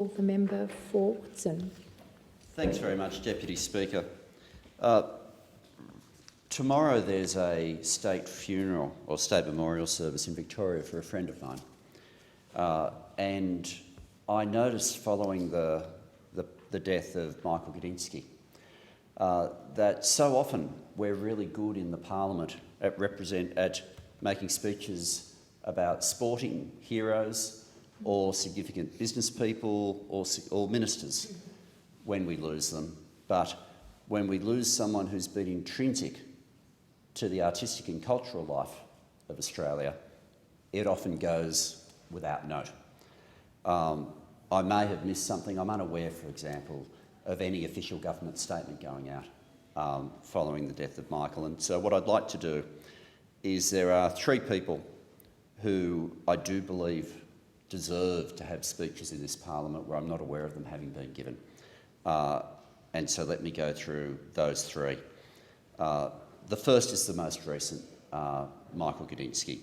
The member for Whitson. Thanks very much, Deputy Speaker. Tomorrow there's a state funeral or state memorial service in Victoria for a friend of mine. And I noticed following the death of Michael Gudinski that so often we're really good in the Parliament at making speeches about sporting heroes or significant business people or ministers when we lose them. But when we lose someone who's been intrinsic to the artistic and cultural life of Australia, it often goes without note. I may have missed something. I'm unaware, for example, of any official government statement going out following the death of Michael. And so what I'd like to do is there are three people who I do believe deserve to have speeches in this Parliament where I'm not aware of them having been given. And so let me go through those three. The first is the most recent, Michael Gudinski.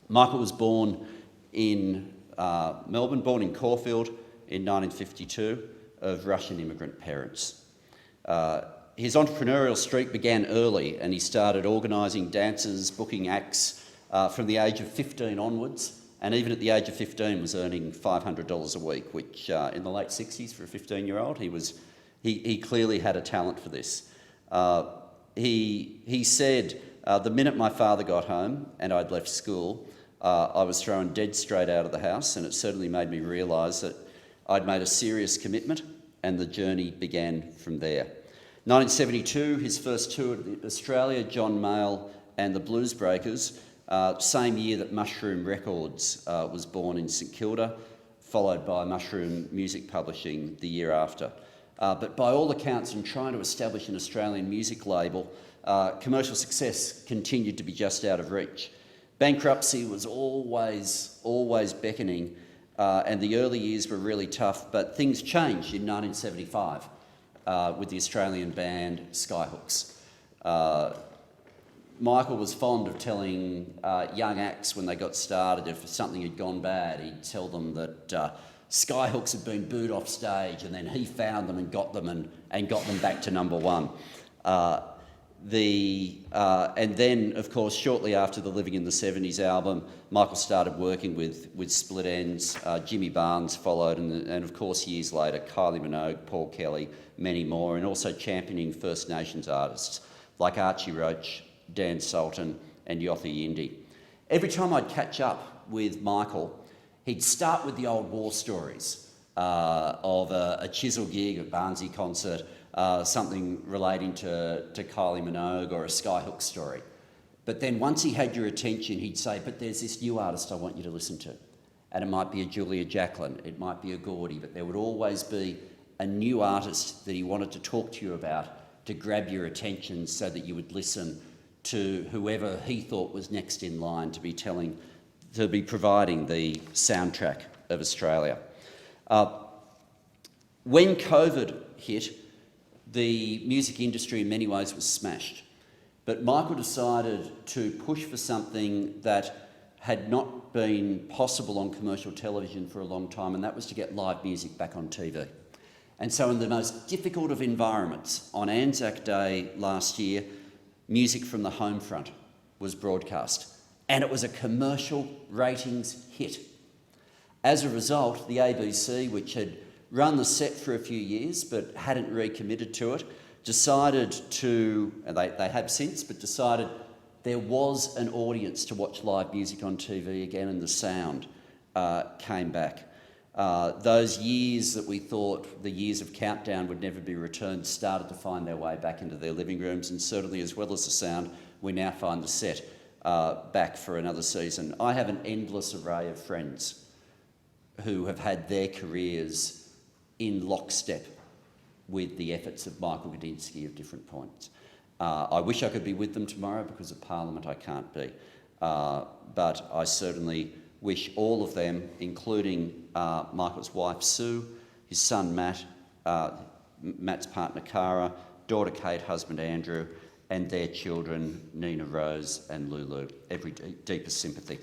Michael was born in Melbourne, born in Caulfield in 1952 of Russian immigrant parents. His entrepreneurial streak began early and he started organising dances, booking acts from the age of 15 onwards. And even at the age of 15 was earning $500 a week, which in the late 60s for a 15-year-old, he clearly had a talent for this. He said, the minute my father got home and I'd left school, I was thrown dead straight out of the house, and it certainly made me realise that I'd made a serious commitment and the journey began from there. 1972, his first tour to Australia, John Mayall and the Blues Breakers, same year that Mushroom Records was born in St Kilda, followed by Mushroom Music Publishing the year after. But by all accounts, in trying to establish an Australian music label, commercial success continued to be just out of reach. Bankruptcy was always beckoning, and the early years were really tough, but things changed in 1975 with the Australian band Skyhooks. Michael was fond of telling young acts when they got started if something had gone bad, he'd tell them that Skyhooks had been booed off stage, and then he found them and got them back to number one. And then, of course, shortly after the Living in the 70s album, Michael started working with Split Enz. Jimmy Barnes followed, and of course, years later, Kylie Minogue, Paul Kelly, many more, and also championing First Nations artists like Archie Roach, Dan Sultan and Yothu Yindi. Every time I'd catch up with Michael, he'd start with the old war stories of a Chisel gig, a Barnsey concert, something relating to Kylie Minogue or a Skyhook story. But then once he had your attention, he'd say, but there's this new artist I want you to listen to. And it might be a Julia Jacklin, it might be a Gordy, but there would always be a new artist that he wanted to talk to you about to grab your attention so that you would listen to whoever he thought was next in line to be providing the soundtrack of Australia. When COVID hit, the music industry in many ways was smashed. But Michael decided to push for something that had not been possible on commercial television for a long time, and that was to get live music back on TV. And so in the most difficult of environments, on Anzac Day last year, music from the home front was broadcast, and it was a commercial ratings hit. As a result, the ABC, which had run the set for a few years but hadn't recommitted to it, decided to, and they have since, but decided there was an audience to watch live music on TV again, and the sound came back. Those years that we thought the years of countdown would never be returned started to find their way back into their living rooms, and certainly as well as the sound, we now find the set back for another season. I have an endless array of friends who have had their careers in lockstep with the efforts of Michael Gudinski at different points. I wish I could be with them tomorrow because of Parliament I can't be, but I certainly wish all of them, including Michael's wife Sue, his son Matt, Matt's partner Cara, daughter Kate, husband Andrew, and their children Nina Rose and Lulu, every deepest sympathy.